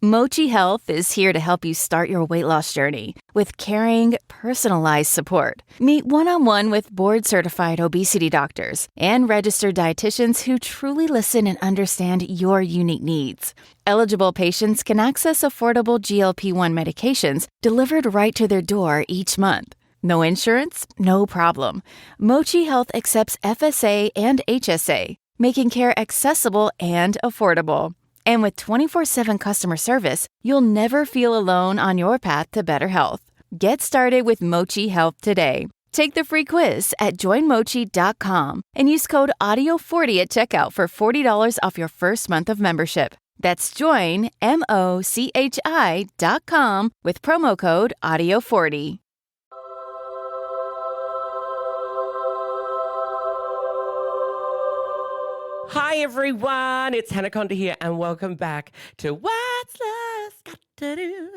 Mochi Health is here to help you start your weight loss journey with caring, personalized support. Meet one-on-one with board-certified obesity doctors and registered dietitians who truly listen and understand your unique needs. Eligible patients can access affordable GLP-1 medications delivered right to their door each month. No insurance? No problem. Mochi Health accepts FSA and HSA, making care accessible and affordable. And with 24/7 customer service, you'll never feel alone on your path to better health. Get started with Mochi Health today. Take the free quiz at joinmochi.com and use code AUDIO40 at checkout for $40 off your first month of membership. That's joinmochi.com with promo code AUDIO40. Hi everyone, it's Hannah Conda here and welcome back to What's Love's Got to Do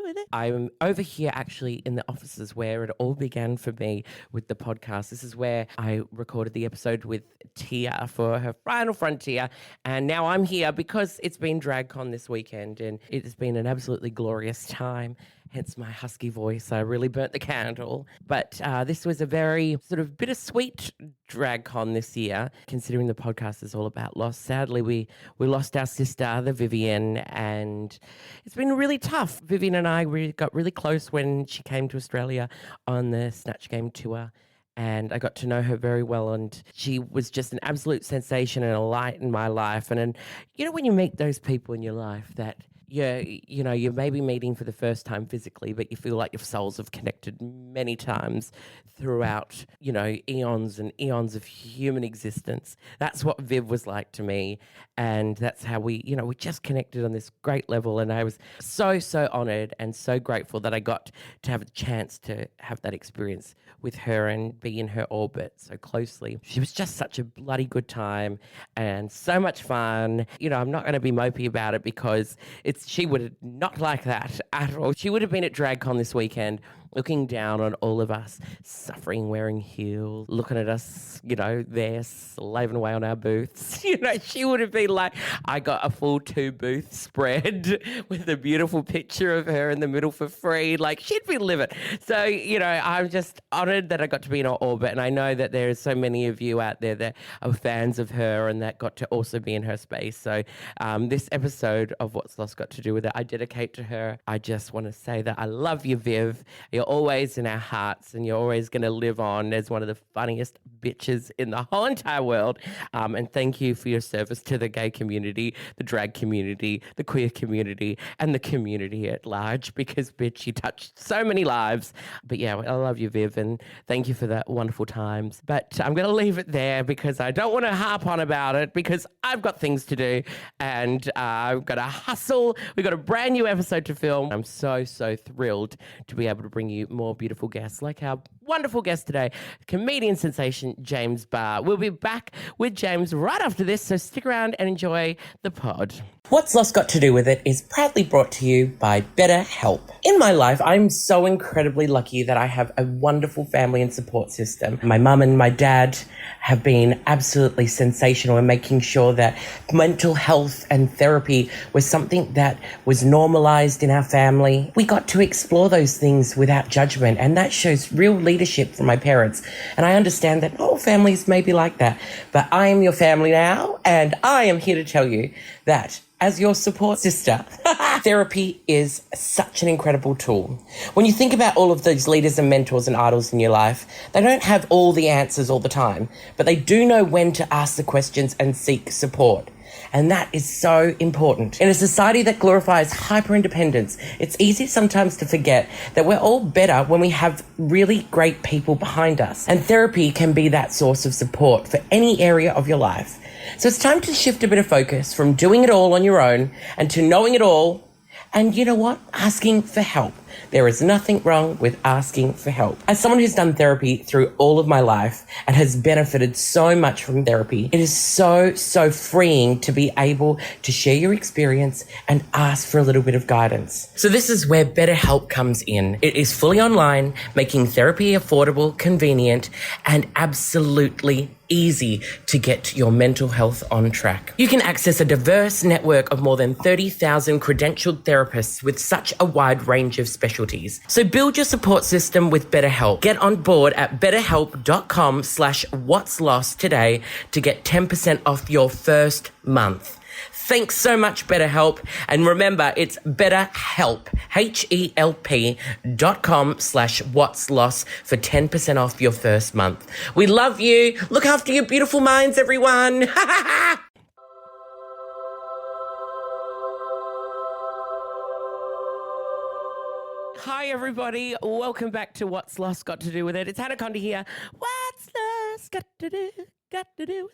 With It. I'm over here actually in the offices where it all began for me with the podcast. This is where I recorded the episode with Tia for her final frontier, and now I'm here because it's been DragCon this weekend and it has been an absolutely glorious time. Hence my husky voice. I really burnt the candle. But this was a very sort of bittersweet DragCon this year, considering the podcast is all about loss. Sadly, we lost our sister, the Vivienne, and it's been really tough. Vivienne and I got really close when she came to Australia on the Snatch Game tour. And I got to know her very well, and she was just an absolute sensation and a light in my life. And you know, when you meet those people in your life that you're maybe meeting for the first time physically, but you feel like your souls have connected many times throughout, eons and eons of human existence. That's what Viv was like to me. And that's how we just connected on this great level. And I was so, so honored and so grateful that I got to have a chance to have that experience with her and be in her orbit so closely. She was just such a bloody good time and so much fun. I'm not going to be mopey about it because she would have not liked that at all. She would have been at DragCon this weekend looking down on all of us, suffering, wearing heels, looking at us, there slaving away on our booths. She would have been like, I got a full 2 booth spread with a beautiful picture of her in the middle for free. Like, she'd be living. So, I'm just honored that I got to be in her orbit. And I know that there are so many of you out there that are fans of her and that got to also be in her space. So this episode of What's Lost Got to Do With It, I dedicate to her. I just want to say that I love you, Viv. You're always in our hearts and you're always going to live on as one of the funniest bitches in the whole entire world. And thank you for your service to the gay community, the drag community, the queer community, and the community at large, because, bitch, you touched so many lives. But yeah, I love you, Viv, and thank you for that wonderful times. But I'm going to leave it there because I don't want to harp on about it because I've got things to do and I've got to hustle. We've got a brand new episode to film. I'm so, so thrilled to be able to bring you more beautiful guests like our wonderful guest today, comedian sensation James Barr. We'll be back with James right after this, so stick around and enjoy the pod. What's Lost Got to Do With It is proudly brought to you by BetterHelp. In my life, I'm so incredibly lucky that I have a wonderful family and support system. My mum and my dad have been absolutely sensational in making sure that mental health and therapy was something that was normalized in our family. We got to explore those things without judgment, and that shows real leadership from my parents. And I understand that all families may be like that, but I am your family now, and I am here to tell you that as your support sister, therapy is such an incredible tool. When you think about all of those leaders and mentors and idols in your life, they don't have all the answers all the time, but they do know when to ask the questions and seek support. And that is so important. In a society that glorifies hyper-independence, it's easy sometimes to forget that we're all better when we have really great people behind us. And therapy can be that source of support for any area of your life. So it's time to shift a bit of focus from doing it all on your own and to knowing it all. And you know what? Asking for help. There is nothing wrong with asking for help. As someone who's done therapy through all of my life and has benefited so much from therapy, it is so freeing to be able to share your experience and ask for a little bit of guidance. So this is where BetterHelp comes in. It is fully online, making therapy affordable, convenient, and absolutely easy to get your mental health on track. You can access a diverse network of more than 30,000 credentialed therapists with such a wide range of specialties. So build your support system with BetterHelp. Get on board at betterhelp.com/what'slost today to get 10% off your first month. Thanks so much, BetterHelp. And remember, it's BetterHelp, HELP.com/what'slost for 10% off your first month. We love you. Look after your beautiful minds, everyone. Hi, everybody. Welcome back to What's Lost Got to Do With It. It's Hannah Conde here. What's Lost Got to Do with it?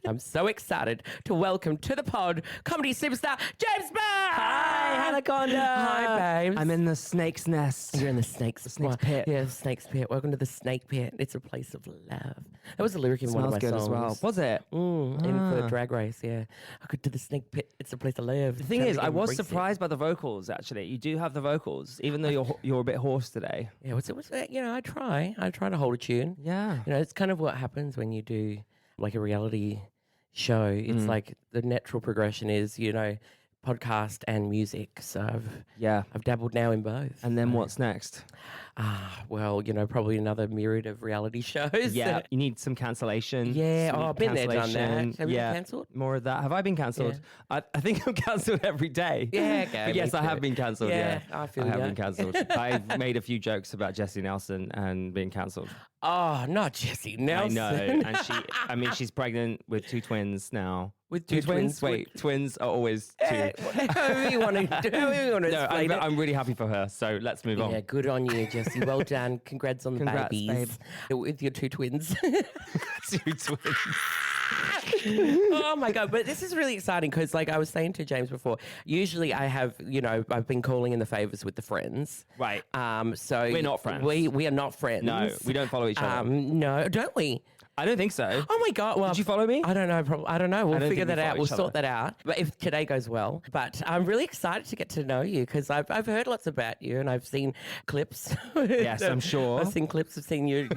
I'm so excited to welcome to the pod comedy superstar James Barr. Hi, Hannah Conde. Hi, babes. I'm in the snake's nest. You're in the snake's pit. Yeah, the snake's pit. Welcome to the snake pit. It's a place of love. That was a lyric in one of my Smells good songs. as well. Was it? In for the drag race, yeah. I go to the snake pit. It's a place of love. The thing is, I was surprised by the vocals, actually. You do have the vocals, even though you're a bit hoarse today. Yeah, what's it? You know, I try to hold a tune. Yeah. You know, it's kind of what happens when you do like a reality show. It's like the natural progression is, you know, podcast and music. So I've dabbled now in both. And then what's next? Well, you know, probably another myriad of reality shows. Yeah, you need some cancellation. Yeah, I've been there, done that. Have you been cancelled? More of that. Have I been cancelled? Yeah. I think I'm cancelled every day. Yeah, okay. But yes, I have been cancelled. Yeah, I feel I have ya. been cancelled. I've made a few jokes about Jessie Nelson and being cancelled. Oh, not Jessie Nelson. I know. And she's pregnant with 2 twins now. With two two twins? twins? Wait, twins are always 2. However you want to No, explain it. I'm really happy for her. So let's move on. Yeah, good on you, Jessie. Well done. Congrats on the Congrats, babies. With your 2 twins. 2 twins. Oh my God. But this is really exciting because, like I was saying to James before, usually I have, you know, I've been calling in the favours with the friends. Right. So We're not friends. We are not friends. No, we don't follow each other. No, don't we? I don't think so. Oh my God! Well, did you follow me? I don't know. I don't know. We'll don't figure think that we out. follow We'll each sort other. that out. But if today goes well, but I'm really excited to get to know you because I've heard lots about you and I've seen clips. Yes, I'm sure. I've seen clips. I've seen your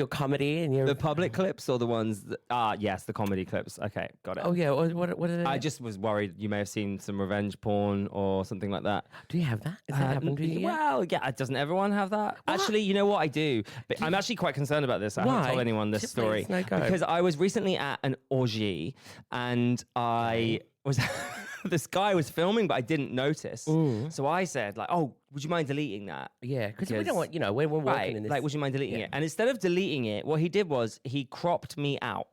comedy and your The public clips or the ones that, yes, the comedy clips. Okay, got it. Oh yeah. What are they? I just was worried you may have seen some revenge porn or something like that. Do you have that? Has that happened to you? Well, yeah, doesn't everyone have that? Actually, you know what I do? But I'm actually quite concerned about this. I haven't told anyone this story. Please, no, go. Because I was recently at an orgy and I was... this guy was filming, but I didn't notice. So I said, like, oh, would you mind deleting that? Yeah, because we don't want, you know, when we're working in this. Like, would you mind deleting it? And instead of deleting it, what he did was he cropped me out.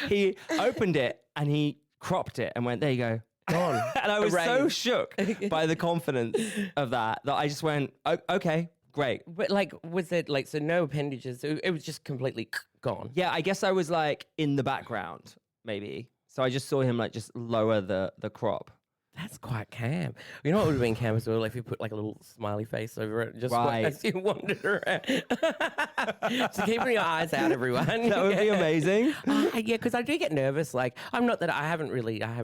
He opened it and he cropped it and went, there you go. Gone. And I was so shook by the confidence of that I just went, oh, okay, great. But like, was it like, so no appendages? It was just completely gone. Yeah, I guess I was like in the background, maybe. So I just saw him like just lower the crop. That's quite cam. You know what would have been cam as well if you put like a little smiley face over it, just Right. as you wandered around. So keeping your eyes out, everyone. That would be amazing. Yeah, because I do get nervous. Like, I'm not that I haven't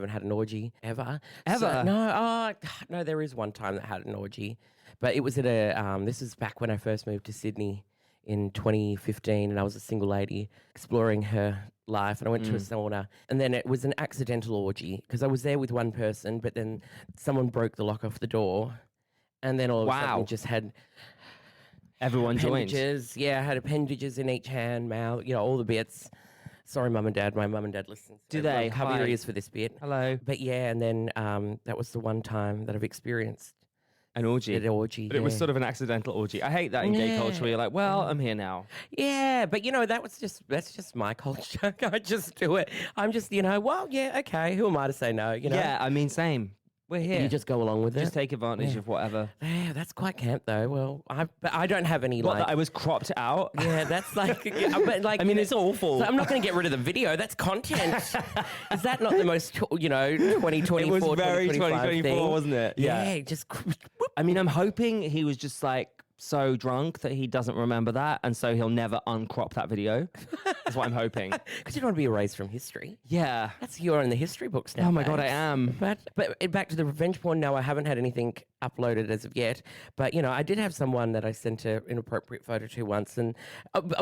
had an orgy ever. Ever? So, no, there is one time that I had an orgy, but it was at a. This is back when I first moved to Sydney in 2015, and I was a single lady exploring her life, and I went to a sauna, and then it was an accidental orgy because I was there with one person, but then someone broke the lock off the door, and then all of a sudden we just had Everyone joined. appendages. Yeah, I had appendages in each hand, mouth, you know, all the bits. Sorry, Mum and Dad. My mum and dad listen. Do they? Cover Hi. your ears for this bit. Hello. But yeah, and then that was the one time that I've experienced An orgy. an orgy. But it was sort of an accidental orgy. I hate that in gay culture where you're like, well, I'm here now. Yeah, but you know, that's just my culture. I just do it. I'm just, you know, well, yeah, okay. Who am I to say no? You know? Yeah, I mean, same. We're here. You just go along with Just it. take advantage of whatever. Yeah, that's quite camp though. Well, but I don't have any What, like. that I was cropped out? Yeah, that's like. Yeah, but like, I mean, it's awful. So I'm not going to get rid of the video. That's content. Is that not the most, 2024, It was very 2025 thing? wasn't it? Yeah, just. I mean, I'm hoping he was just like so drunk that he doesn't remember that, and so he'll never uncrop that video. That's what I'm hoping. Because you don't want to be erased from history. Yeah. You're in the history books now. Oh my God, I babes. am. But back to the revenge porn. No, I haven't had anything uploaded as of yet. But I did have someone that I sent an inappropriate photo to once, and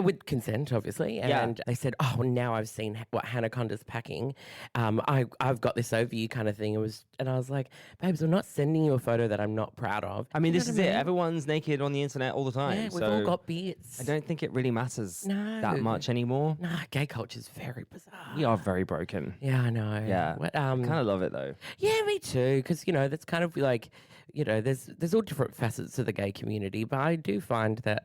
with consent, obviously. And they said, "Oh, now I've seen what Hanaconda's packing. I've got this over you," kind of thing. And I was like, "Babes, I'm not sending you a photo that I'm not proud of." I mean, this is it. Everyone's naked on the internet all the time. Yeah, we've so all got beards. I don't think it really matters No. that much anymore. Nah, gay culture's very bizarre. We are very broken. Yeah, I know. Yeah. What, Kind of love it though. Yeah, me too. Because that's kind of like, there's all different facets of the gay community, but I do find that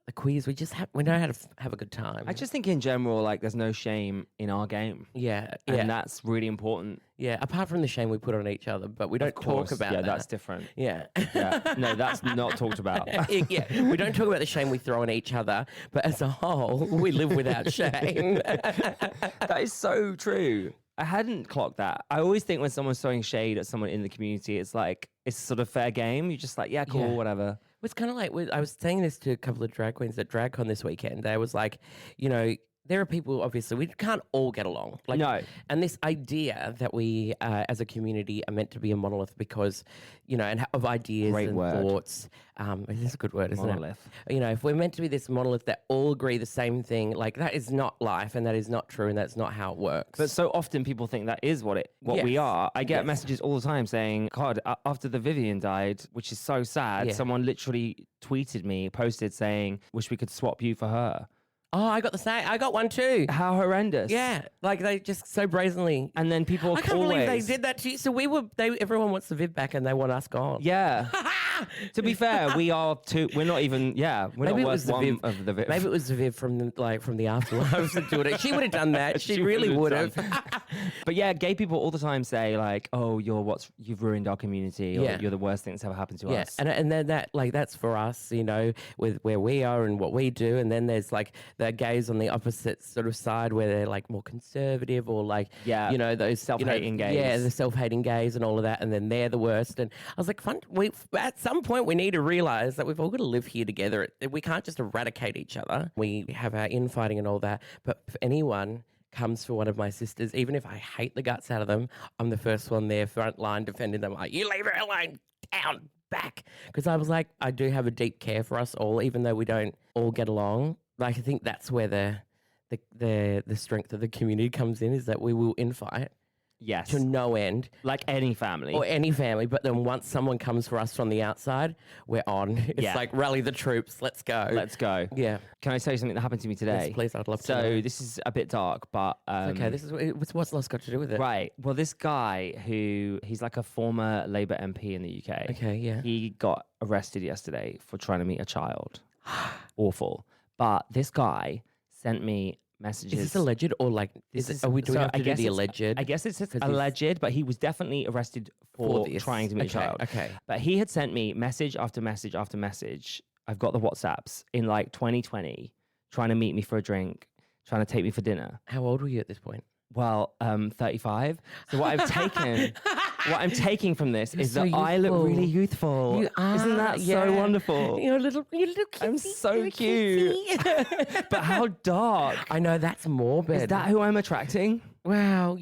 the queers, we know how to have a good time. I just think in general, like, there's no shame in our game. yeah, And that's really important. yeah. Apart from the shame we put on each other, but we don't talk about Yeah, that. that's different. Yeah. Yeah. No, that's not talked about. Yeah, we don't talk about the shame we throw on each other, but as a whole, we live without shame. That is so true. I hadn't clocked that. I always think when someone's throwing shade at someone in the community, it's like, it's sort of fair game. You're just like, yeah, cool, Yeah. whatever. It's kind of like, I was saying this to a couple of drag queens at DragCon this weekend. They was like, there are people, obviously, we can't all get along. Like, No. And this idea that we, as a community, are meant to be a monolith because, and of ideas Great and word. thoughts. It is a good word, isn't Monolith. it? If we're meant to be this monolith that all agree the same thing, like that is not life and that is not true and that's not how it works. But so often people think that is what we Yes. are. I get Yes. messages all the time saying, God, after the Vivienne died, which is so sad, Yeah. someone literally posted saying, wish we could swap you for her. Oh, I got the same. I got one too. How horrendous. Yeah, like they just so brazenly. And then people I can't believe they always... did that to you. So everyone wants the Viv back and they want us gone. Yeah. To be fair, we are too... We're not even... Yeah, we're Maybe it not was worth the one Viv. of the Viv. Maybe it was the Viv from the afterlife doing it. She would have done that. She really would have. But yeah, gay people all the time say like, "Oh, you've ruined our community," or Yeah. "You're the worst thing that's ever happened to Yeah, us." and then that's for us, with where we are and what we do. And then there's like the gays on the opposite sort of side where they're like more conservative or like, Yeah, those self-hating gays. Yeah, the self-hating gays and all of that. And then they're the worst. And I was like, at some point we need to realize that we've all got to live here together. We can't just eradicate each other. We have our infighting and all that. But if anyone comes for one of my sisters, even if I hate the guts out of them, I'm the first one there, front line, defending them. Like, you leave her alone, down, back. Because I was like, I do have a deep care for us all, even though we don't all get along. Like, I think that's where the strength of the community comes in, is that we will infight Yes. to no end. Like any family. Or any family, but then once someone comes for us from the outside, we're on. It's Yeah. like, rally the troops, let's go. Let's go. Yeah. Can I tell you something that happened to me today? Yes, please, I'd love to So know. this is a bit dark, but Okay, what's lost got to do with it? right. Well, this guy he's like a former Labour MP in the UK. Okay, yeah. He got arrested yesterday for trying to meet a child. Awful. But this guy sent me messages. Is this alleged or like, are we doing have to do the alleged? I guess it's 'Cause he's- alleged, but he was definitely arrested for this. trying to meet a child. Okay. But he had sent me message after message after message. I've got the WhatsApps in like 2020, trying to meet me for a drink, trying to take me for dinner. How old were you at this point? Well, 35. So what I'm taking from this is so that I look youthful. really youthful. You are, Isn't that yeah. so wonderful? You're a little cutesy. I'm so you're cute. cutesy. But how dark? I know, that's morbid. Is that who I'm attracting? Well,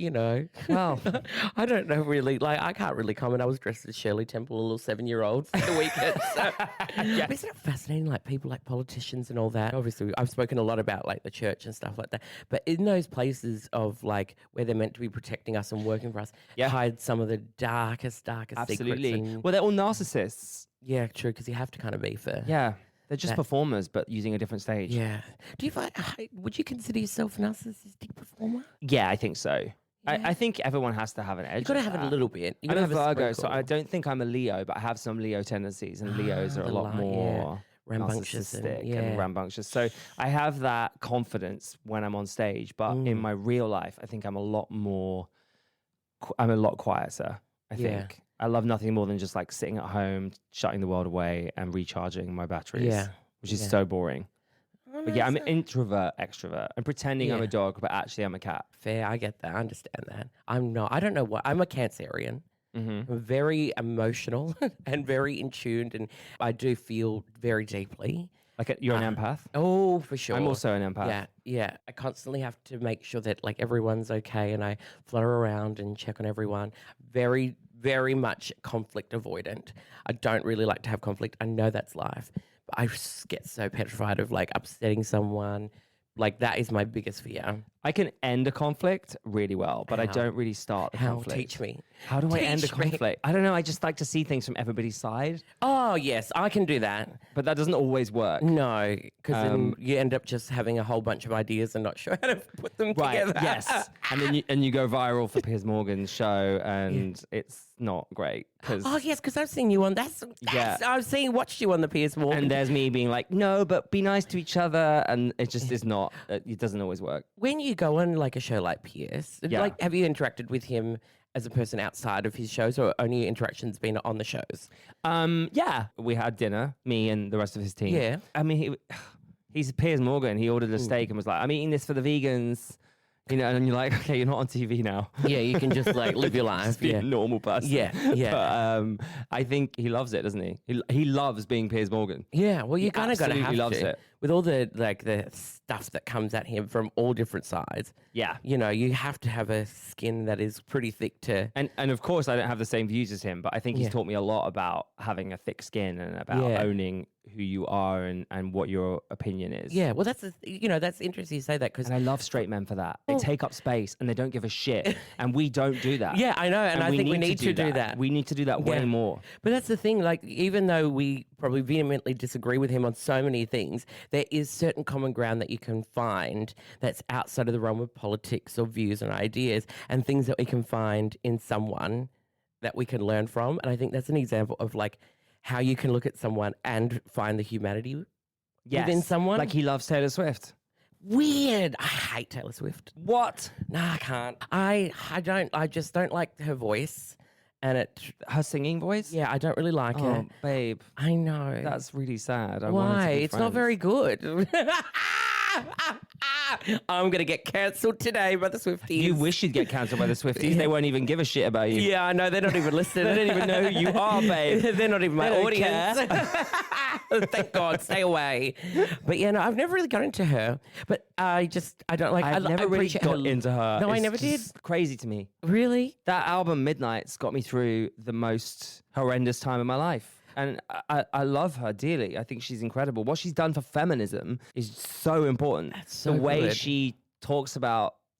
Well. I don't know really. Like, I can't really comment. I was dressed as Shirley Temple, a little 7-year-old for the weekend. So. But isn't it fascinating? Like, people like politicians and all that. Obviously, I've spoken a lot about like the church and stuff like that. But in those places of like where they're meant to be protecting us and working for us, hide some of the darkest Absolutely. secrets. And, Well, they're all narcissists. yeah, true. Because you have to kind of be for. Yeah. They're just performers, but using a different stage. Yeah. Do you find? Would you consider yourself a narcissistic performer? Yeah, I think so. I think everyone has to have an edge. You've got to of have it a that. little bit. You I'm gotta a have Virgo, so sprinkle. I don't think I'm a Leo, but I have some Leo tendencies, and Leos are a the lot li- more rambunctious and- narcissistic yeah. and rambunctious. So I have that confidence when I'm on stage, but in my real life, I think I'm a lot quieter. I think. I love nothing more than just like sitting at home, shutting the world away and recharging my batteries, which is so boring. But yeah, I'm an introvert, extrovert. I'm pretending I'm a dog, but actually I'm a cat. Fair, I get that. I understand that. I'm not. I don't know what. I'm a Cancerian. I'm very emotional and very in tuned, and I do feel very deeply. Like you're an empath? Oh, for sure. I'm also an empath. Yeah, yeah. I constantly have to make sure that like everyone's okay, and I flutter around and check on everyone. Very, very much conflict avoidant. I don't really like to have conflict. I know that's life, but I just get so petrified of like upsetting someone. Like that is my biggest fear. I can end a conflict really well, but I don't really start the conflict. Teach me. How do I end a Teach me. conflict? I don't know. I just like to see things from everybody's side. Oh, yes, I can do that. But that doesn't always work. No, because then you end up just having a whole bunch of ideas and not sure how to put them together. Yes. And then you go viral for Piers Morgan's show, and it's not great. Oh, yes, because I've seen you on watched you on the Piers Morgan. And there's me being like, no, but be nice to each other. And it just is not, it doesn't always work. When you go on like a show like Piers, like have you interacted with him as a person outside of his shows, or only interactions been on the shows? Yeah, we had dinner, me and the rest of his team. Yeah. I mean, he's Piers Morgan. He ordered a steak and was like, I'm eating this for the vegans. You know, and you're like, okay, you're not on TV now. Yeah, you can just like live your life. Be a normal person. Yeah, yeah. But I think he loves it, doesn't he? He loves being Piers Morgan. Yeah, well, you kind of got to have loves to. it. With all the like the stuff that comes at him from all different sides. Yeah. You know, you have to have a skin that is pretty thick to... And of course, I don't have the same views as him, but I think he's taught me a lot about having a thick skin and about owning who you are and what your opinion is. Yeah, well, that's interesting you say that because... And I love straight men for that. They take up space and they don't give a shit. And we don't do that. Yeah, I know. And I think we need to do that. We need to do that way more. But that's the thing. Like, even though we probably vehemently disagree with him on so many things, there is certain common ground that you can find that's outside of the realm of politics or views and ideas, and things that we can find in someone that we can learn from. And I think that's an example of like how you can look at someone and find the humanity within someone. Like he loves Taylor Swift. Weird. I hate Taylor Swift. What? No, I can't. I don't. I just don't like her voice. And her singing voice? Yeah, I don't really like it. Oh, babe. I know. That's really sad. Why? It's not very good. I'm going to get cancelled today by the Swifties. You wish you'd get cancelled by the Swifties. They won't even give a shit about you. Yeah, I know. They're not even listening. They don't even know who you are, babe. They're not even my audience. Thank God. Stay away. But yeah, no, I've never really got into her. But I don't like... I've never really got into her. No, I never did. Crazy to me. Really? That album, Midnight's, got me through the most horrendous time of my life. And I love her dearly. I think she's incredible. What she's done for feminism is so important. That's so the way good. she talks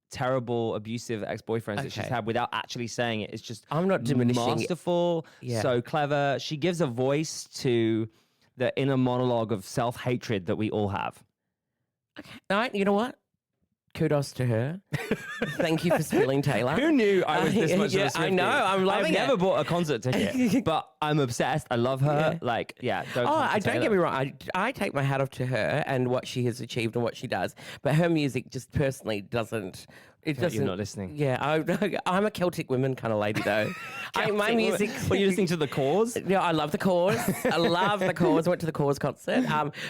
terrible, abusive ex-boyfriends that she's had without actually saying it is just I'm not diminishing masterful, so clever. She gives a voice to the inner monologue of self-hatred that we all have. Okay. All right, you know what? Kudos to her. Thank you for spilling Taylor. Who knew I was this much of a Swiftie? I know. I'm loving I've never bought a concert ticket, but I'm obsessed. I love her. Don't get me wrong. I take my hat off to her and what she has achieved and what she does. But her music just personally doesn't. It doesn't. You're not listening. Yeah, I'm a Celtic women kind of lady though. My music. Were you listening to The Cause? Yeah, I love The Cause. I love The Cause. I went to The Cause concert.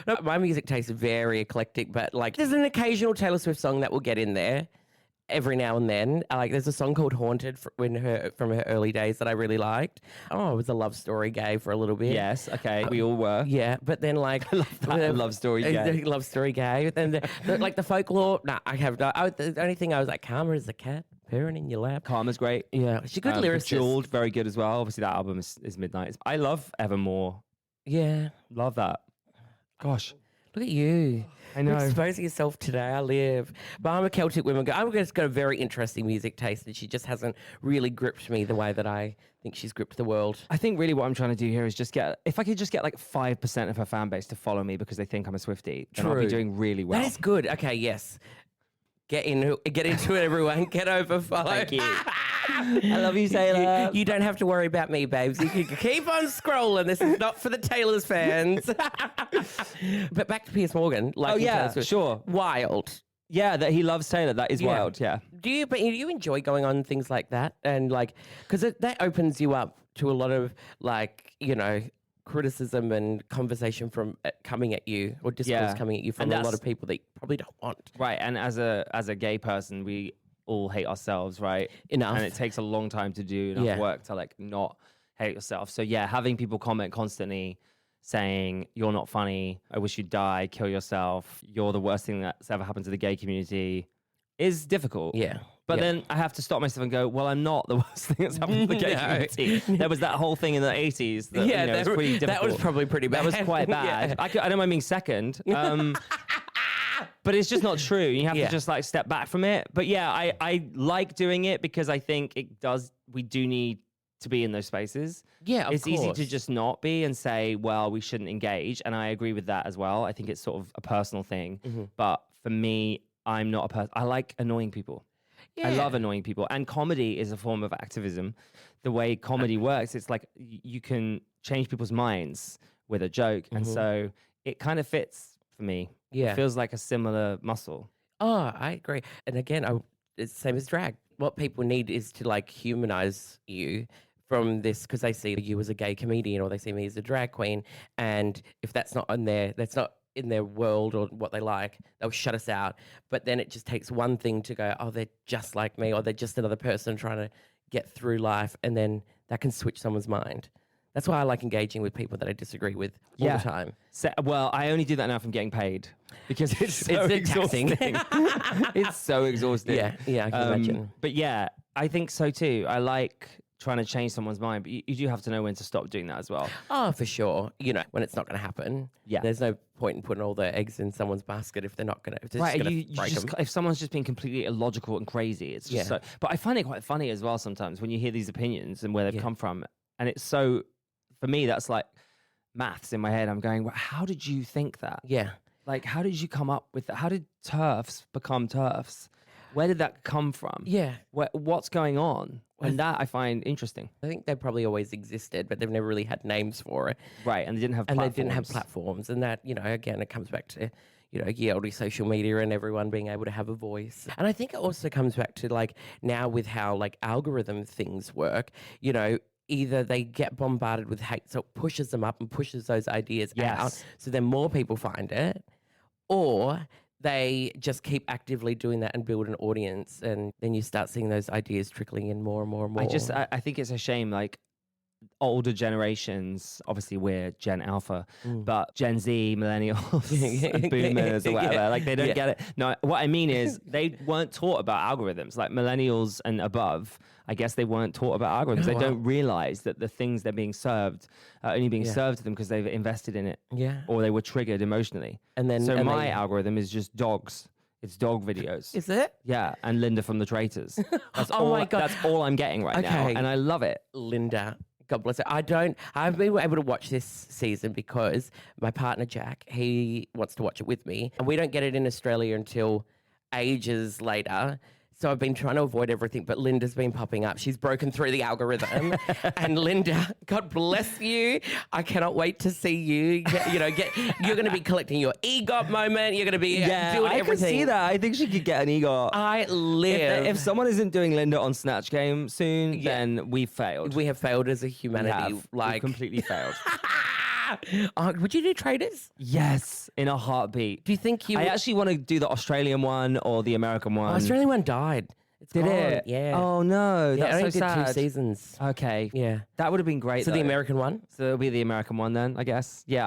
No, my music taste is very eclectic, but like there's an occasional Taylor Swift song that will get in there every now and then. Like there's a song called Haunted from her early days that I really liked. Oh, it was a love story gay for a little bit. Yes, okay, we all were. Yeah, but then like I love that love story gay. Love story gay. But then like the folklore. I have no. The only thing I was like, Karma is a cat purring in your lap. Karma's great. Yeah, she's a good lyricist. Bejeweled, very good as well. Obviously, that album is Midnight. I love Evermore. Yeah, love that. Gosh. Look at you. I know. You're exposing yourself today. I live. But I'm a Celtic woman. I've just got a very interesting music taste, and she just hasn't really gripped me the way that I think she's gripped the world. I think really what I'm trying to do here is if I could just get like 5% of her fan base to follow me because they think I'm a Swiftie, then I'll be doing really well. That is good. Okay, yes. Get into it, everyone. Get over, follow. Thank you. I love you, Taylor. You don't have to worry about me, babes. You can keep on scrolling. This is not for the Taylor's fans. But back to Piers Morgan. Sure. Wild. Yeah, that he loves Taylor. That is wild. Yeah. Do you enjoy going on things like that? And like, because that opens you up to a lot of like, criticism and conversation from coming at you, or discourse coming at you from a lot of people that you probably don't want. Right. And as a gay person, we all hate ourselves, right? Enough. And it takes a long time to do enough work to like not hate yourself. So yeah, having people comment constantly saying, you're not funny, I wish you'd die, kill yourself, you're the worst thing that's ever happened to the gay community is difficult. Yeah. But then I have to stop myself and go, well, I'm not the worst thing that's happened to the gay community. There was that whole thing in the 80s that was pretty difficult. That was probably pretty bad. That was quite bad. I don't mind being second. But it's just not true. You have to just like step back from it. But yeah, I like doing it because I think we do need to be in those spaces. Yeah, it's easy to just not be and say, well, we shouldn't engage. And I agree with that as well. I think it's sort of a personal thing. Mm-hmm. But for me, I'm not a person. I like annoying people. Yeah. I love annoying people. And comedy is a form of activism. The way comedy works, it's like you can change people's minds with a joke. Mm-hmm. And so it kind of fits for me. Yeah. It feels like a similar muscle. Oh, I agree. And again, it's the same as drag. What people need is to like humanize you from this, because they see you as a gay comedian or they see me as a drag queen. And if that's not in their world or what they like, they'll shut us out. But then it just takes one thing to go, oh, they're just like me, or they're just another person trying to get through life. And then that can switch someone's mind. That's why I like engaging with people that I disagree with all the time. So, well, I only do that now if I'm getting paid because it's so exhausting. It's so exhausting. Yeah, I can imagine. But yeah, I think so too. I like trying to change someone's mind, but you do have to know when to stop doing that as well. Oh, for sure. When it's not going to happen. Yeah. There's no point in putting all their eggs in someone's basket if they're not going to. Right. If someone's just being completely illogical and crazy, it's just so. But I find it quite funny as well sometimes when you hear these opinions and where they've come from, and it's so. For me, that's like maths in my head. I'm going, well, how did you think that? Yeah. Like, how did you come up with that? How did TERFs become TERFs? Where did that come from? Yeah. What's going on? And that I find interesting. I think they probably always existed, but they've never really had names for it. Right. And they didn't have platforms. And that, again, it comes back to, ye olde social media and everyone being able to have a voice. And I think it also comes back to like now with how like algorithm things work, either they get bombarded with hate, so it pushes them up and pushes those ideas out, so then more people find it, or they just keep actively doing that and build an audience, and then you start seeing those ideas trickling in more and more and more. I think it's a shame, like older generations, obviously we're Gen Alpha, but Gen Z, millennials, boomers or whatever, like they don't get it. No, what I mean is they weren't taught about algorithms. Like millennials and above, I guess they weren't taught about algorithms. They don't realize that the things they're being served are only being served to them because they've invested in it, or they were triggered emotionally. And then my algorithm is just dogs. It's dog videos. Is it? Yeah, and Linda from The Traitors. That's my God. That's all I'm getting right now, and I love it. Linda. God bless her. I've been able to watch this season because my partner, Jack, he wants to watch it with me. And we don't get it in Australia until ages later. So I've been trying to avoid everything, but Linda's been popping up. She's broken through the algorithm. And Linda, God bless you. I cannot wait to see you. You're going to be collecting your EGOT moment. You're going to be doing everything. I can see that. I think she could get an EGOT. I live. If someone isn't doing Linda on Snatch Game soon, then we've failed. We have failed as a humanity. We've completely failed. Would you do Traitors? Yes, in a heartbeat. Do you think I actually want to do the Australian one or the American one. The Australian one died. Did it? Yeah. Oh no, that's only so sad. did 2 seasons. Okay. Yeah. That would have been great. So the American one? So it'll be the American one then, I guess. Yeah,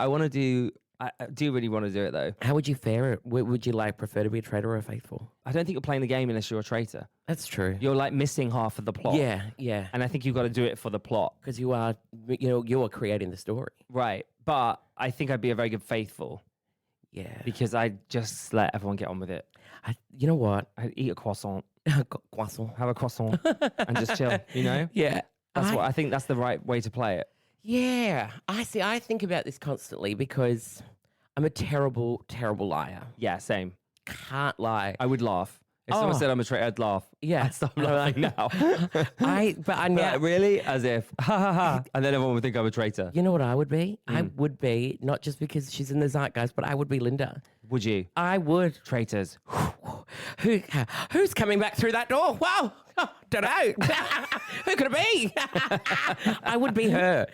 I do really want to do it though. How would you fare it? Would you prefer to be a traitor or a faithful? I don't think you're playing the game unless you're a traitor. That's true. You're like missing half of the plot. Yeah. And I think you've got to do it for the plot. Because you are creating the story. Right. But I think I'd be a very good faithful. Yeah. Because I just let everyone get on with it. You know what? I'd eat a croissant. Croissant. Have a croissant and just chill, Yeah. I think that's the right way to play it. Yeah. I think about this constantly because I'm a terrible, terrible liar. Yeah, same. Can't lie. I would laugh. If someone said I'm a traitor, I'd laugh. Yeah. I'd stop laughing now. But really? As if, ha ha ha. And then everyone would think I'm a traitor. You know what I would be? I would be, not just because she's in the zeitgeist, but I would be Linda. Would you? I would. Traitors. Who's coming back through that door? Wow. Oh, don't know. Who could it be? I would be her.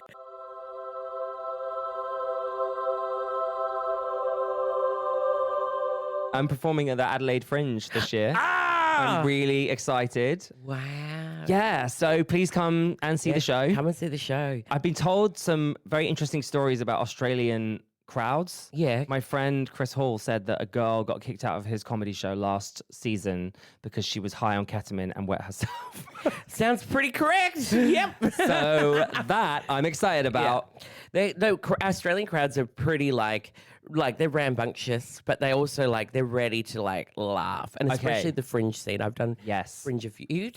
I'm performing at the Adelaide Fringe this year. I'm really excited. Wow. Yeah, so please come and see the show. Come and see the show. I've been told some very interesting stories about Australian crowds. Yeah. My friend Chris Hall said that a girl got kicked out of his comedy show last season because she was high on ketamine and wet herself. Sounds pretty correct. Yep. So that I'm excited about. Yeah. Australian crowds are pretty like they're rambunctious, but they also they're ready to laugh, and especially the Fringe scene. I've done Fringe a few. You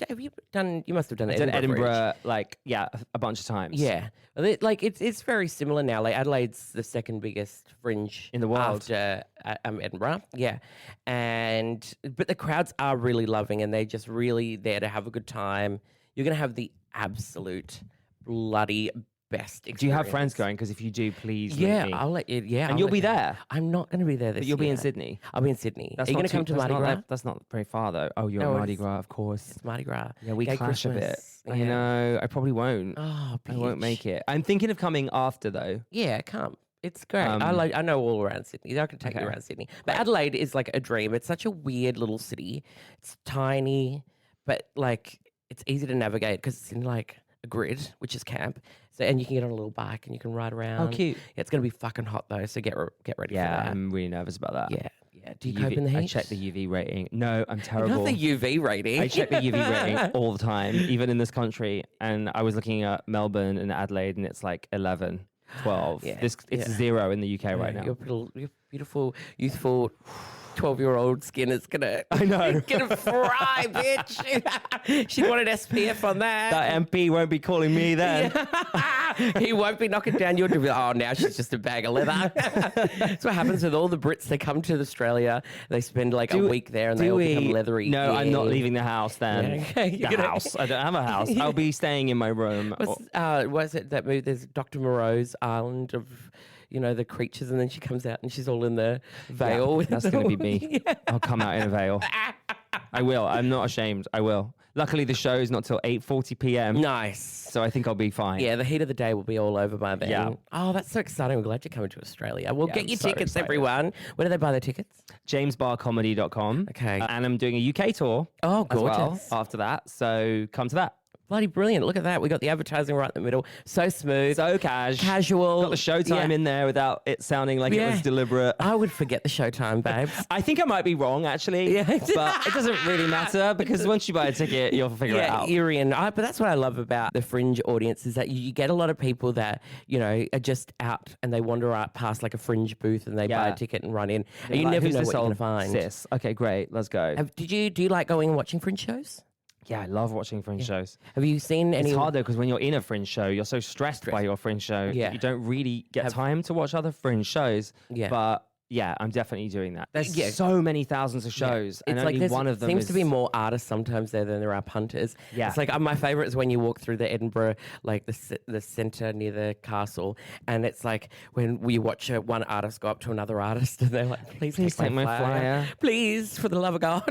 must have done I've done Edinburgh Fringe. a bunch of times. Yeah, it's very similar now. Adelaide's the second biggest Fringe in the world after Edinburgh. Yeah, but the crowds are really loving, and they're just really there to have a good time. You're gonna have the absolute bloody best experience. Do you have friends going? Because if you do, please meet me. I'll let you. Yeah, and you'll be there. I'm not going to be there this year. But you'll be in Sydney. I'll be in Sydney. Are you going to come to Mardi Gras? That's not very far though. Oh, you're at Mardi Gras, of course. It's Mardi Gras. Yeah, we clash a bit. Yeah. You know, I probably won't. Oh, I won't make it. I'm thinking of coming after though. Yeah, come. It's great. I know all around Sydney. I can take you around Sydney. But Adelaide is like a dream. It's such a weird little city. It's tiny, but it's easy to navigate because it's in a grid, which is camp. So, and you can get on a little bike and you can ride around. Oh, cute. Yeah, it's going to be fucking hot though, so get ready for that. Yeah, I'm really nervous about that. Yeah. Do you cope in the heat? I check the UV rating. No, I'm terrible. Not the UV rating. I check the UV rating all the time, even in this country. And I was looking at Melbourne and Adelaide, and it's 11, 12. Yeah. It's 0 in the UK right now. Your beautiful, youthful 12-year-old skin is gonna gonna fry, bitch. She wanted SPF on that. That MP won't be calling me then. He won't be knocking down your door. Oh, now she's just a bag of leather. That's what happens with all the Brits. They come to Australia, they spend a week there, and they all become leathery. No, I'm not leaving the house then. Yeah, okay. The house. I don't have a house. I'll be staying in my room. Was it that movie? There's Dr. Moreau's Island of the creatures, and then she comes out and she's all in the veil. Yeah, that's going to be me. Yeah. I'll come out in a veil. I will. I'm not ashamed. I will. Luckily, the show is not till 8:40 p.m. Nice. So I think I'll be fine. Yeah, the heat of the day will be all over by then. Yeah. Oh, that's so exciting. We're glad you're coming to Australia. Well, get your tickets, excited. everyone. Where do they buy their tickets? JamesBarrComedy.com. Okay. And I'm doing a UK tour. Oh, gorgeous. As well after that. So come to that. Bloody brilliant. Look at that. We got the advertising right in the middle. So smooth. So casual. Got the showtime in there without it sounding like it was deliberate. I would forget the showtime, babes. I think I might be wrong, actually. Yeah. But it doesn't really matter because once you buy a ticket, you'll figure it out. Eerie but that's what I love about the Fringe audience is that you get a lot of people that, are just out and they wander out past a Fringe booth and they buy a ticket and run in. And you never know what you're going to find. Sis? Okay, great. Let's go. Do you like going and watching Fringe shows? Yeah, I love watching Fringe shows. Have you seen any? It's hard though because when you're in a Fringe show, you're so stressed by your Fringe show. Yeah. You don't really get time to watch other Fringe shows. Yeah. But yeah, I'm definitely doing that. There's so many thousands of shows, and only one of them seems to be more artists sometimes there than there are punters. Yeah. It's my favorite is when you walk through the Edinburgh, the centre near the castle, and it's when we watch one artist go up to another artist, and they're like, please take my flyer. Please, for the love of God.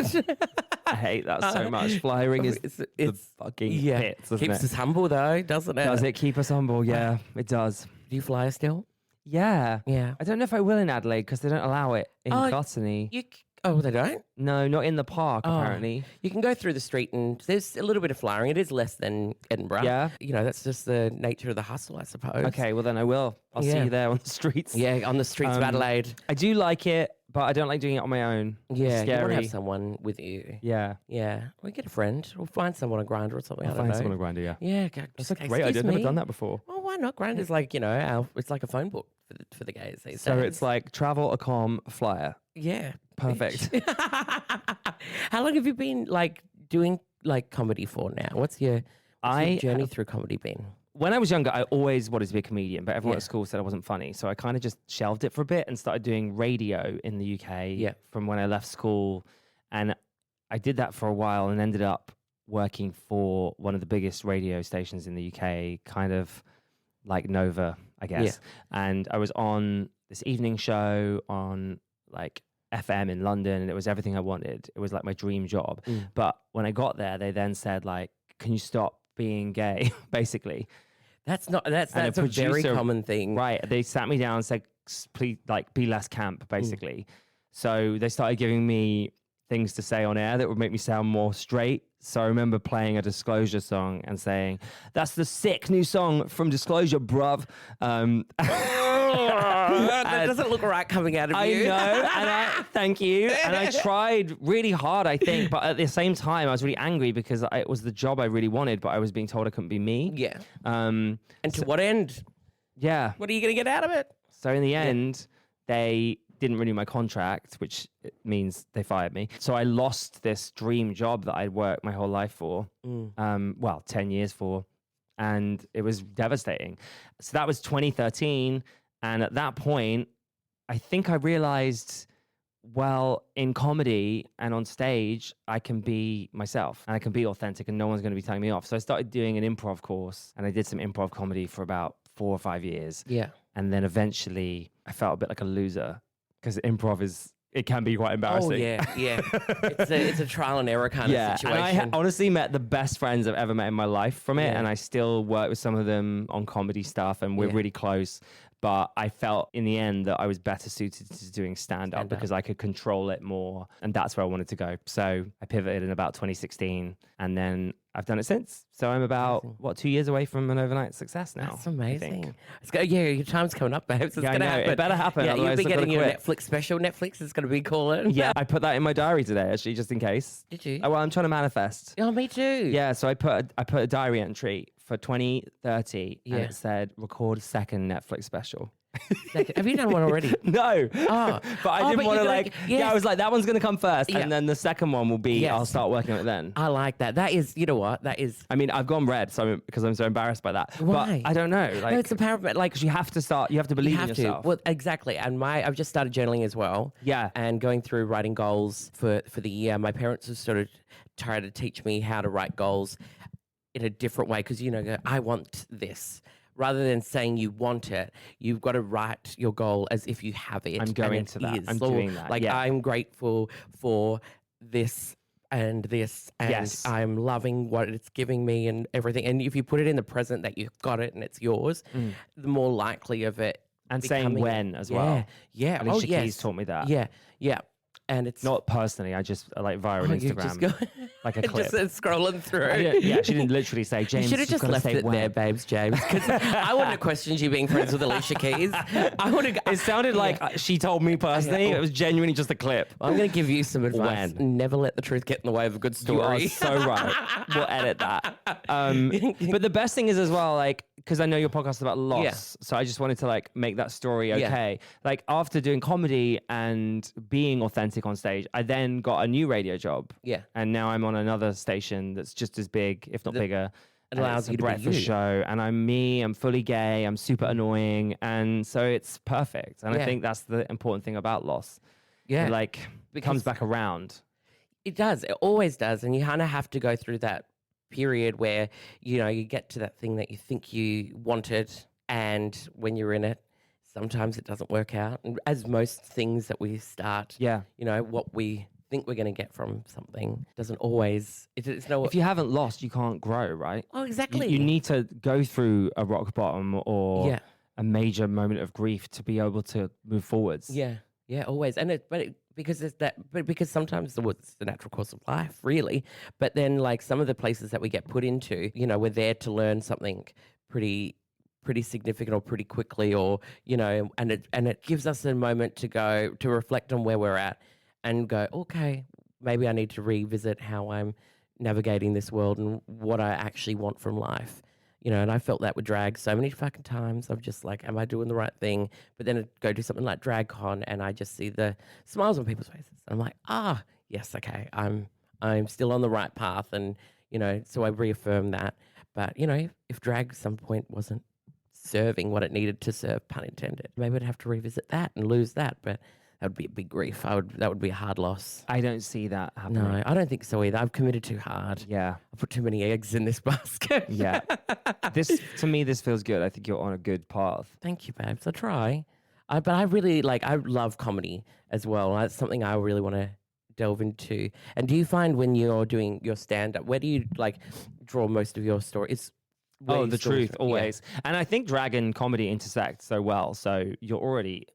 I hate that so much. Flyering is the fucking pits, doesn't Keeps us humble though, doesn't it? Does it keep us humble? Yeah, it does. Do you fly still? Yeah. I don't know if I will in Adelaide because they don't allow it in Gluttony. They don't? No, not in the park, apparently. You can go through the street and there's a little bit of flying. It is less than Edinburgh. Yeah. That's just the nature of the hustle, I suppose. Okay, well then I will. I'll see you there on the streets. Yeah, on the streets of Adelaide. I do like it, but I don't like doing it on my own. Yeah, it's scary. You want to have someone with you. Yeah. Yeah. We'll get a friend. We'll find someone on Grindr or something. I'll find someone on Grindr, yeah. Yeah. That's a great idea. I've never done that before. Well, why not? Grindr's it's like a phone book for the gays these days. So it's like travel, accom, flyer. Yeah. Perfect. How long have you been doing comedy for now? What's your journey through comedy been? When I was younger, I always wanted to be a comedian, but everyone at school said I wasn't funny. So I kind of just shelved it for a bit and started doing radio in the UK from when I left school. And I did that for a while and ended up working for one of the biggest radio stations in the UK, kind of like Nova, I guess. Yeah. And I was on this evening show on FM in London, and it was everything I wanted. It was like my dream job. But when I got there, they then said like, can you stop being gay? Basically. That's a very common thing. Right. They sat me down and said, please, like, be less camp, basically. So they started giving me things to say on air that would make me sound more straight. So I remember playing a Disclosure song and saying, that's the sick new song from Disclosure, bruv. That doesn't look right coming out of you. I know, thank you. And I tried really hard, I think, but at the same time, I was really angry because it was the job I really wanted, but I was being told I couldn't be me. Yeah. And to what end? Yeah. What are you going to get out of it? So in the end, they didn't renew my contract, which means they fired me. So I lost this dream job that I'd worked my whole life for, 10 years for, and it was devastating. So that was 2013. And at that point, I think I realized, well, in comedy and on stage, I can be myself and I can be authentic and no one's going to be telling me off. So I started doing an improv course and I did some improv comedy for about 4 or 5 years. Yeah. And then eventually I felt a bit like a loser because improv it can be quite embarrassing. Oh, yeah. It's a trial and error kind of situation. And I honestly met the best friends I've ever met in my life from it. And I still work with some of them on comedy stuff and we're really close. But I felt in the end that I was better suited to doing stand-up because I could control it more. And that's where I wanted to go. So I pivoted in about 2016 and then I've done it since. So I'm about, 2 years away from an overnight success now. That's amazing. Your time's coming up, babes. It's going to happen. It better happen. Yeah, you'll be getting your Netflix special. Netflix is going to be calling. Yeah, I put that in my diary today, actually, just in case. Did you? Oh, well, I'm trying to manifest. Oh, me too. Yeah, so I put a diary entry for 2030 and it said record second Netflix special. Have you done one already? No. Oh. But I didn't want to I was like, that one's going to come first. Yeah. And then the second one will be, I'll start working on it then. I like that. That is, you know what? That is. I mean, I've gone red because I'm so embarrassed by that. Why? But I don't know. No, it's a power, like you have to believe in yourself. Well, exactly. And I've just started journaling as well. Yeah. And going through writing goals for the year. My parents have sort of tried to teach me how to write goals in a different way because, I want this. Rather than saying you want it, you've got to write your goal as if you have it. I'm going to that. I'm doing that. Like, I'm grateful for this and this, and I'm loving what it's giving me and everything. And if you put it in the present that you've got it and it's yours, the more likely of it. And saying when as well. Yeah. Alicia Keys taught me that. Yeah. And it's not personally. I just like via Instagram, like a clip. Just scrolling through. Yeah, she didn't literally say, James. You should have just left it there, babes, James. Because I wouldn't have questioned you being friends with Alicia Keys. It sounded like she told me personally. It was genuinely just a clip. I'm going to give you some advice. Never let the truth get in the way of a good story. You are so right. We'll edit that. But the best thing is as well, like, because I know your podcast is about loss, so I just wanted to like make that story okay. Like after doing comedy and being authentic on stage, I then got a new radio job. Yeah. And now I'm on another station that's just as big, if not bigger. It allows you to breakfast be you. show, and I'm me. I'm fully gay. I'm super annoying, and so it's perfect. And I think that's the important thing about loss. Yeah. It comes back around. It does. It always does. And you kind of have to go through that period where, you get to that thing that you think you wanted, and when you're in it, sometimes it doesn't work out. And as most things that we start, what we think we're going to get from something doesn't always. It's no. If you haven't lost, you can't grow, right? Oh, exactly. You need to go through a rock bottom or a major moment of grief to be able to move forwards. Yeah, always. And because sometimes it's the natural course of life, really. But then, like, some of the places that we get put into, we're there to learn something pretty significant or pretty quickly, or and it gives us a moment to reflect on where we're at and go, okay, maybe I need to revisit how I'm navigating this world and what I actually want from life. And I felt that with drag so many fucking times. I'm just like, am I doing the right thing? But then I'd go do something like DragCon and I just see the smiles on people's faces. I'm like, yes, okay, I'm still on the right path. And, so I reaffirm that. But, if drag at some point wasn't serving what it needed to serve, pun intended, maybe I'd have to revisit that and lose that. But that would be a big grief. That would be a hard loss. I don't see that happening. No, I don't think so either. I've committed too hard. Yeah. I put too many eggs in this basket. Yeah. To me, this feels good. I think you're on a good path. Thank you, babes. I try. But I really I love comedy as well. That's something I really want to delve into. And do you find when you're doing your stand-up, where do you draw most of your stories? The truth, always. Yeah. And I think drag and comedy intersect so well. So you're already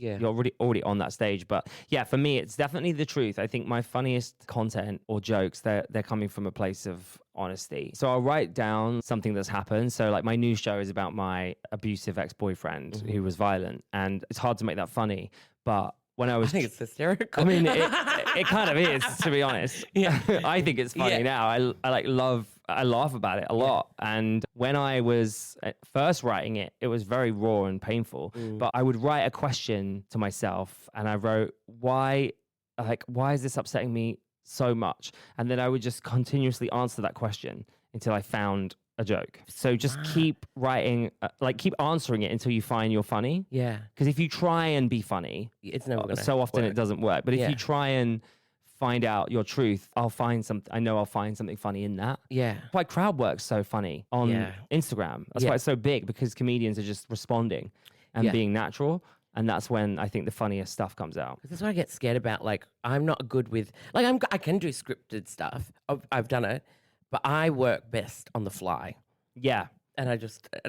on that stage. But yeah, for me, it's definitely the truth. I think my funniest content or jokes, they're coming from a place of honesty. So I'll write down something that's happened. So like my new show is about my abusive ex-boyfriend who was violent, and it's hard to make that funny. But when I think it's hysterical. I mean, it kind of is, to be honest. Yeah. I think it's funny now. I laugh about it a lot. And when I was first writing it, it was very raw and painful. But I would write a question to myself, and I wrote, why is this upsetting me so much? And then I would just continuously answer that question until I found a joke. So just keep writing, keep answering it until you find you're funny. Yeah. Because if you try and be funny, it's never gonna so often work. It doesn't work. But if you try and find out your truth, I'll find something funny in that. Yeah. Why crowd work's so funny on Instagram. That's why it's so big, because comedians are just responding and being natural. And that's when I think the funniest stuff comes out. That's what I get scared about. I'm not good with, I can do scripted stuff. I've done it, but I work best on the fly. Yeah. And I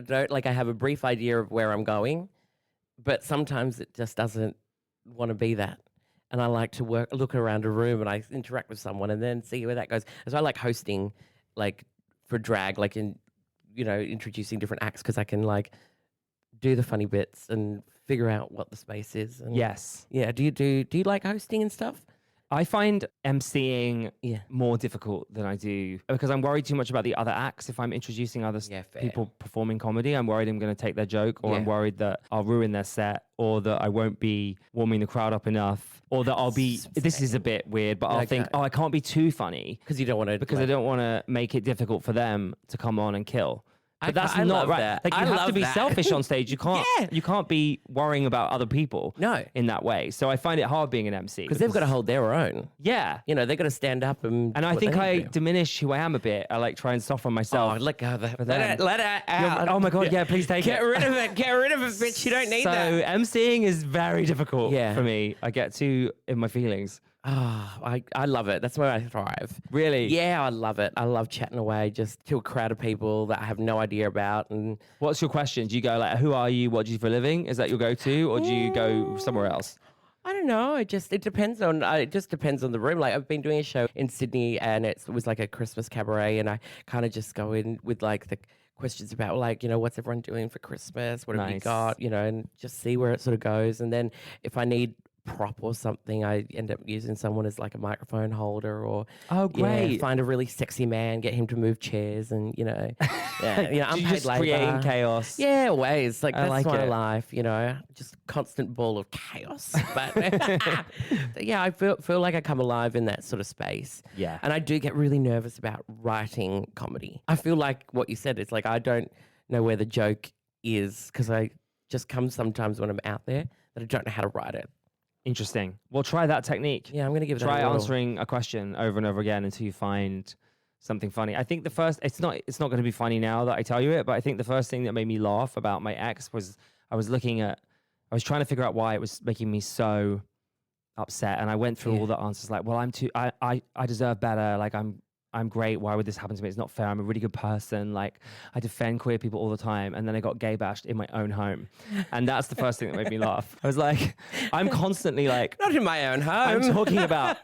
don't, I have a brief idea of where I'm going, but sometimes it just doesn't want to be that. And I like to look around a room and I interact with someone and then see where that goes. So I like hosting, for drag, introducing different acts, because I can do the funny bits and figure out what the space is. And yes. Yeah. Do you like hosting and stuff? I find emceeing more difficult than I do, because I'm worried too much about the other acts. If I'm introducing other people performing comedy, I'm worried I'm going to take their joke, or I'm worried that I'll ruin their set, or that I won't be warming the crowd up enough, or that I'll be, this is a bit weird, but I'll think, I can't be too funny. Because you don't want to. Because I don't want to make it difficult for them to come on and kill. But that's not right. That. You have to be selfish on stage. You can't be worrying about other people in that way. So I find it hard being an MC. Because they've got to hold their own. Yeah. They've got to stand up and I think I diminish who I am a bit. I try and soften myself. Oh, let go of that. Let it out. Oh my God, please take it. Get rid of it. Get rid of it, bitch. You don't need that. So emceeing is very difficult for me. I get too in my feelings. Oh, I love it. That's where I thrive. Really? Yeah, I love it. I love chatting away just to a crowd of people that I have no idea about. And what's your question? Do you go who are you? What do you do for a living? Is that your go-to, or do you go somewhere else? I don't know. It depends on the room. I've been doing a show in Sydney, and it was a Christmas cabaret, and I kind of just go in with the questions about what's everyone doing for Christmas? What have you got? And just see where it sort of goes. And then if I need prop or something, I end up using someone as a microphone holder, or find a really sexy man, get him to move chairs, and I'm paid labor, creating chaos. Yeah, always that's my life. Just constant ball of chaos. But I feel like I come alive in that sort of space. Yeah, and I do get really nervous about writing comedy. I feel like what you said. It's I don't know where the joke is, because I just come sometimes when I'm out there that I don't know how to write it. Interesting. Well, try that technique. Yeah, I'm going to give it Try answering a question over and over again until you find something funny. I think it's not going to be funny now that I tell you it, but I think the first thing that made me laugh about my ex was I was trying to figure out why it was making me so upset, and I went through all the answers I deserve better, I'm great. Why would this happen to me? It's not fair. I'm a really good person. I defend queer people all the time. And then I got gay bashed in my own home. And that's the first thing that made me laugh. I was I'm constantly not in my own home. I'm talking about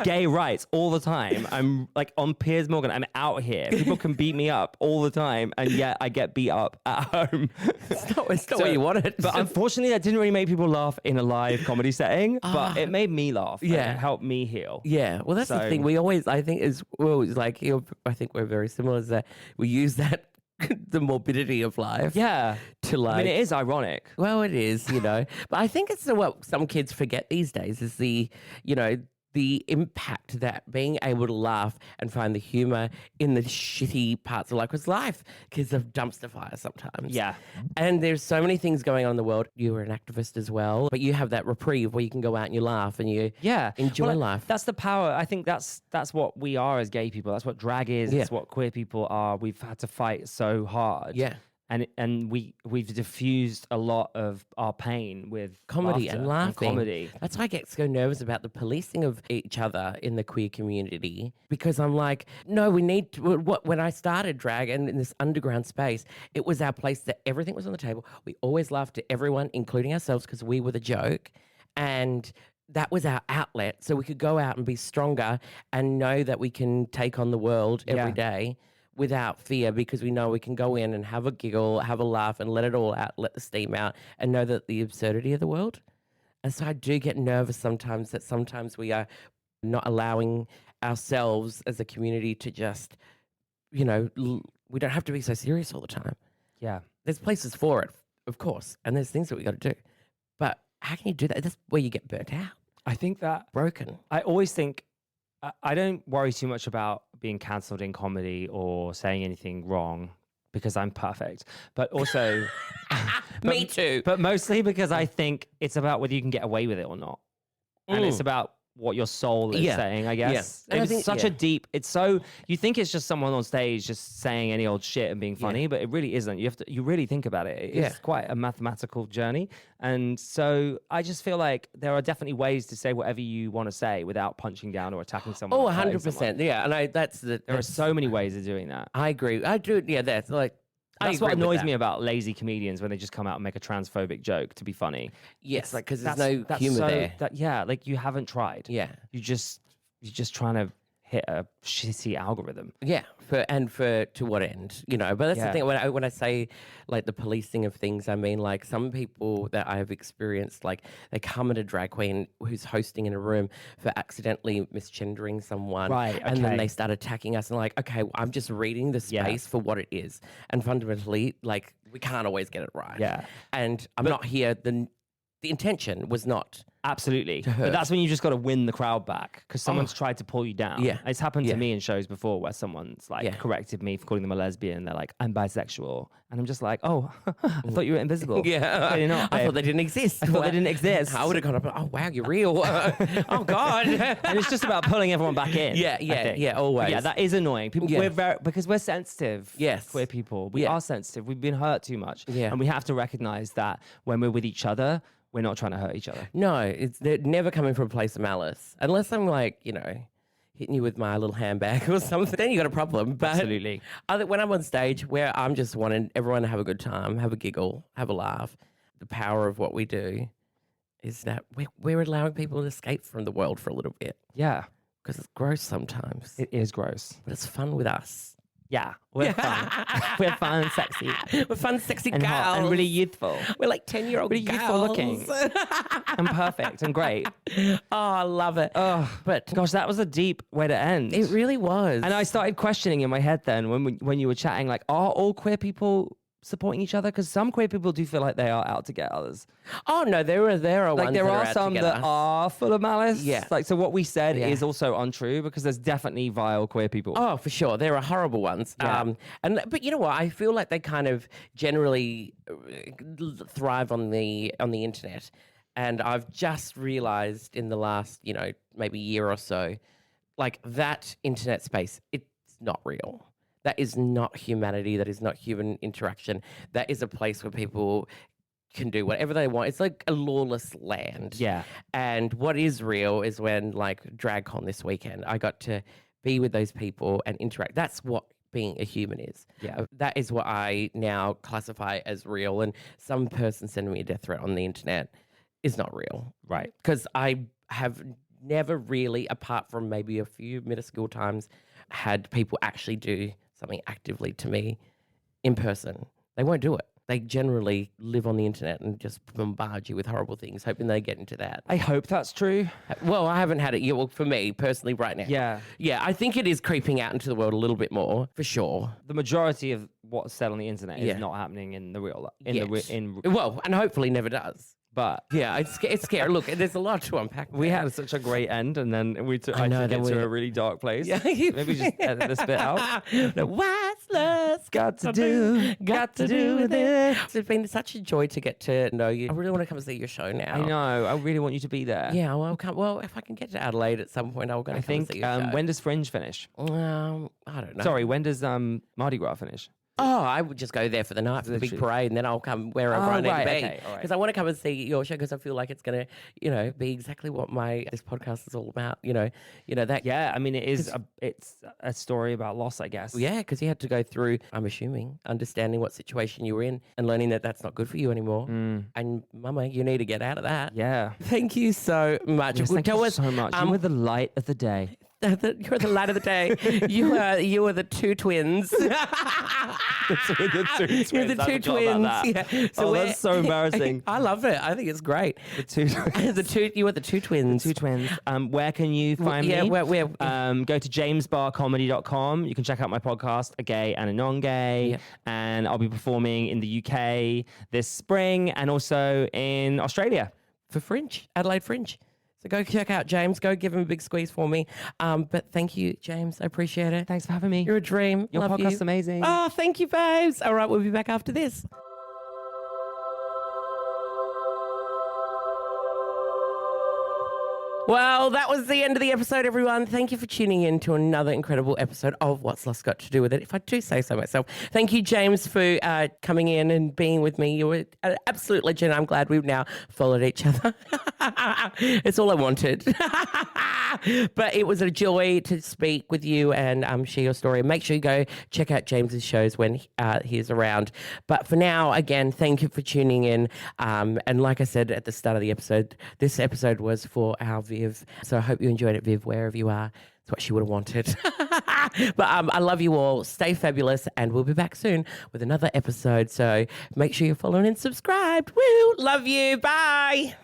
gay rights all the time. I'm on Piers Morgan. I'm out here. People can beat me up all the time. And yet I get beat up at home. It's not what you wanted. But unfortunately, that didn't really make people laugh in a live comedy setting. But it made me laugh. Yeah. And it helped me heal. Yeah. Well, that's the thing. We always, I think, I think we're very similar, is that we use that the morbidity of life. Yeah. To I mean, it is ironic. Well, it is, but I think it's what some kids forget these days is the impact that being able to laugh and find the humor in the shitty parts of life. Because life, kids are dumpster fires sometimes. Yeah. And there's so many things going on in the world. You were an activist as well, but you have that reprieve where you can go out and you laugh and you enjoy life. That's the power. I think that's what we are as gay people. That's what drag is. Yeah. That's what queer people are. We've had to fight so hard. Yeah. And we've diffused a lot of our pain with comedy laughter and laughing. Comedy. That's why I get so nervous about the policing of each other in the queer community, because I'm like, no, we need to, when I started drag and in this underground space, it was our place that everything was on the table. We always laughed at everyone, including ourselves, because we were the joke. And that was our outlet. So we could go out and be stronger and know that we can take on the world every day without fear, because we know we can go in and have a giggle, have a laugh, and let it all out, let the steam out, and know that the absurdity of the world. And so I do get nervous sometimes that sometimes we are not allowing ourselves as a community to just, we don't have to be so serious all the time. Yeah. There's places for it, of course, and there's things that we got to do. But how can you do that? That's where you get burnt out. I think that broken. I always think I don't worry too much about being cancelled in comedy or saying anything wrong because I'm perfect. But also, me too. But mostly because I think it's about whether you can get away with it or not, and it's about what your soul is saying, I guess. Yeah. It's such a deep, you think it's just someone on stage just saying any old shit and being funny, but it really isn't. You really think about it. It's quite a mathematical journey. And so I just feel like there are definitely ways to say whatever you want to say without punching down or attacking someone. Oh, 100%. Yeah. And there are so many ways of doing that. I agree. I do. Yeah. That's what annoys me about lazy comedians when they just come out and make a transphobic joke to be funny. Yes, because there's no humor there. Like you haven't tried. Yeah, you're just trying to hit a shitty algorithm. Yeah, to what end? But that's the thing. When I say like the policing of things, I mean like some people that I have experienced, like they come at a drag queen who's hosting in a room for accidentally misgendering someone, right? And then they start attacking us, and like, okay, I'm just reading the space for what it is, and fundamentally, like we can't always get it right. Yeah, and I'm not here. The intention was not. Absolutely. But that's when you just got to win the crowd back because someone's tried to pull you down. Yeah. It's happened to me in shows before where someone's like corrected me for calling them a lesbian. They're like, I'm bisexual. And I'm just like, oh, I thought you were invisible. Yeah. Clearly not, I thought they didn't exist. I thought they didn't exist. I would have gone up, oh, wow, you're real. Oh, God. And it's just about pulling everyone back in. Yeah, always. Yeah, that is annoying. People, because we're sensitive. Yes. Queer people. We are sensitive. We've been hurt too much. Yeah. And we have to recognize that when we're with each other, we're not trying to hurt each other. No, they're never coming from a place of malice. Unless I'm like, hitting you with my little handbag or something, then you got a problem. But absolutely. When I'm on stage where I'm just wanting everyone to have a good time, have a giggle, have a laugh, the power of what we do is that we're allowing people to escape from the world for a little bit. Yeah. Because it's gross sometimes. It is gross. But it's fun with us. Yeah, we're fun. We're fun and sexy. We're fun, sexy and girls. Hot and really youthful. We're like 10-year-old really girls. Youthful looking. And perfect and great. Oh, I love it. Oh, but gosh, that was a deep way to end. It really was. And I started questioning in my head then when you were chatting, like, are all queer people supporting each other? Because some queer people do feel like they are out to get others. Oh no, there are ones there are out some to get that us. are full of malice. Yeah. Like, so what we said is also untrue because there's definitely vile queer people. Oh, for sure. There are horrible ones. Yeah. But you know what? I feel like they kind of generally thrive on the internet. And I've just realized in the last, maybe year or so, like that internet space, it's not real. That is not humanity. That is not human interaction. That is a place where people can do whatever they want. It's like a lawless land. Yeah. And what is real is when, like, DragCon this weekend, I got to be with those people and interact. That's what being a human is. Yeah. That is what I now classify as real. And some person sending me a death threat on the internet is not real. Right. Because I have never really, apart from maybe a few middle school times, had people actually do something actively to me in person. They won't do it. They generally live on the internet and just bombard you with horrible things, hoping they get into that. I hope that's true. Well, I haven't had it yet. Well, for me personally, right now. Yeah. Yeah, I think it is creeping out into the world a little bit more, for sure. The majority of what's said on the internet is not happening in the real life. Well, and hopefully never does. But yeah, it's scary. Look, there's a lot to unpack. We had such a great end, and then I took it to a really dark place. Yeah. Maybe just edit this bit out. What's love got to do with it? It's been such a joy to get to know you. I really want to come and see your show now. I know. I really want you to be there. Yeah. Well, if I can get to Adelaide at some point, I'll go. I think. See your show. When does Fringe finish? I don't know. Sorry. When does Mardi Gras finish? Oh, I would just go there for the night for the big parade, and then I'll come wherever I need to be. Because I want to come and see your show because I feel like it's going to, be exactly what this podcast is all about. That. Yeah, I mean, it's a story about loss, I guess. Yeah, because you had to go through, I'm assuming, understanding what situation you were in and learning that that's not good for you anymore. And Mama, you need to get out of that. Yeah. Thank you so much. Yes, thank you so much. You were the light of the day. You're the light of the day. You are the two twins. You're the two twins. Yeah. So that's so embarrassing. I love it. I think it's great. The two twins. You are the two twins. The two twins. Where can you find me? Where? Go to jamesbarcomedy.com. You can check out my podcast, A Gay and a Non-Gay. Yeah. And I'll be performing in the UK this spring and also in Australia. For Fringe, Adelaide Fringe. So go check out James. Go give him a big squeeze for me. But thank you, James. I appreciate it. Thanks for having me. You're a dream. Your Love podcast's you. amazing. Oh, thank you, babes. All right, we'll be back after this. Well, that was the end of the episode, everyone. Thank you for tuning in to another incredible episode of What's Lost Got to Do With It, if I do say so myself. Thank you, James, for coming in and being with me. You were an absolute legend. I'm glad we've now followed each other. It's all I wanted. But it was a joy to speak with you and share your story. Make sure you go check out James's shows when he's around. But for now, again, thank you for tuning in. And like I said at the start of the episode, this episode was for our Viv. So I hope you enjoyed it, Viv, wherever you are. It's what she would have wanted. But I love you all. Stay fabulous. And we'll be back soon with another episode. So make sure you're following and subscribed. Woo! Love you. Bye.